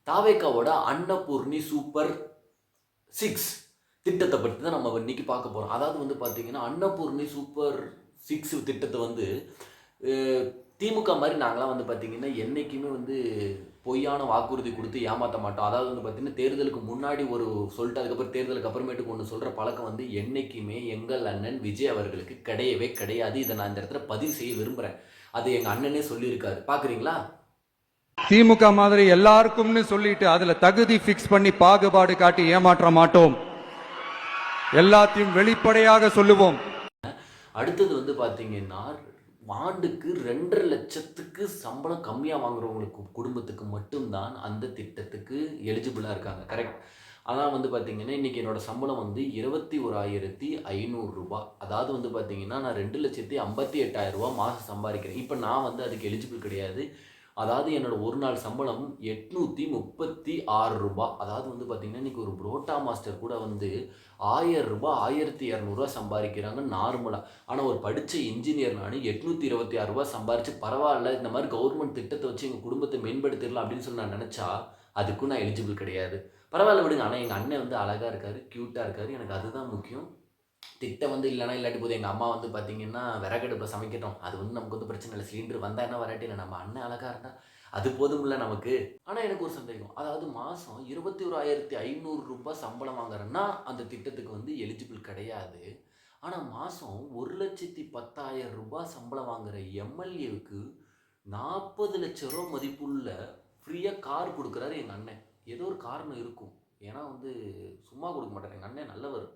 தாவேக்காவோட Annapoorani super 6 திட்டத்தை பற்றி தான் நம்ம இன்னைக்கு பார்க்க போகிறோம். அதாவது வந்து பார்த்தீங்கன்னா, அன்னபூர்ணி சூப்பர் 6 திட்டத்தை வந்து திமுக மாதிரி நாங்களாம் வந்து பார்த்தீங்கன்னா, என்னைக்குமே வந்து பொய்யான வாக்குறுதி கொடுத்து ஏமாற்ற மாட்டோம். அதாவது வந்து பார்த்தீங்கன்னா, தேர்தலுக்கு முன்னாடி ஒரு சொல்லிட்டு அதுக்கப்புறம் தேர்தலுக்கு அப்புறமேட்டுக்கு ஒண்ணு சொல்ற பழக்கம் வந்து என்னைக்குமே எங்கள் அண்ணன் விஜய் அவர்களுக்கு கிடையவே கிடையாது. இதை நான் இந்த இடத்துல பதிவு செய்ய விரும்புறேன். அது எங்க அண்ணனே சொல்லியிருக்காரு. பார்க்குறீங்களா? திமுக மாதிரி எல்லாருக்கும்னு சொல்லிட்டு அதுல தகுதி பிக்ஸ் பண்ணி பாகுபாடு காட்டி ஏமாற்ற மாட்டோம். எல்லாத்தையும் வெளிப்படையாக சொல்லுவோம். அடுத்தது வந்து பார்த்தீங்கன்னா, ஆண்டுக்கு 2.5 லட்சத்துக்கு சம்பளம் கம்மியாக வாங்குறவங்களுக்கு குடும்பத்துக்கு மட்டும்தான் அந்த திட்டத்துக்கு எலிஜிபிளாக இருக்காங்க. கரெக்ட். ஆனால் வந்து பார்த்தீங்கன்னா, இன்றைக்கி என்னோட சம்பளம் வந்து ரூ. 21,500. அதாவது வந்து பார்த்தீங்கன்னா, நான் 2,58,000 மாதம் சம்பாதிக்கிறேன். இப்போ நான் வந்து அதுக்கு எலிஜிபிள் கிடையாது. அதாவது என்னோட ஒரு நாள் சம்பளம் ரூ. 836. அதாவது வந்து பார்த்தீங்கன்னா, இன்றைக்கி ஒரு புரோட்டா மாஸ்டர் கூட வந்து ரூ. 1000 ரூ. 1,200 சம்பாதிக்கிறாங்க நார்மலாக. ஆனால் ஒரு படித்த இன்ஜினியர் நான் ரூ. 826 சம்பாரித்து பரவாயில்ல, இந்த மாதிரி கவர்மெண்ட் திட்டத்தை வச்சு எங்கள் குடும்பத்தை மேம்படுத்திடலாம் அப்படின்னு சொல்லி நான் நினச்சா, அதுக்கும் நான் எலிஜிபிள் கிடையாது. பரவாயில்ல விடுங்க. ஆனால் எங்கள் அண்ணன் வந்து அழகாக இருக்கார், க்யூட்டாக இருக்கார். எனக்கு அதுதான் முக்கியம். திட்டம் வந்து இல்லைனா இல்லாட்டி போது எங்கள் அம்மா வந்து பார்த்தீங்கன்னா விறகடுப்பில் சமைக்கட்டும், அது வந்து நமக்கு வந்து பிரச்சனை இல்லை. சிலிண்டர் வந்தால் என்ன வராட்டி இல்லை, நம்ம அண்ணன் அழகாக இருந்தால் அது போதும்ல நமக்கு. ஆனால் எனக்கு ஒரு சந்தேகம். அதாவது மாதம் ரூ. 21,500 சம்பளம் வாங்குறேன்னா அந்த திட்டத்துக்கு வந்து எலிஜிபிள் கிடையாது. ஆனால் மாதம் ரூ. 1,10,000 சம்பளம் வாங்குற எம்எல்ஏவுக்கு ரூ. 40,00,000 மதிப்புள்ள ஃப்ரீயாக கார் கொடுக்குறாரு எங்கள் அண்ணன். ஏதோ ஒரு காரணம் இருக்கும். ஏன்னா வந்து சும்மா கொடுக்க மாட்டார். எங்கள் அண்ணன் நல்லவர்.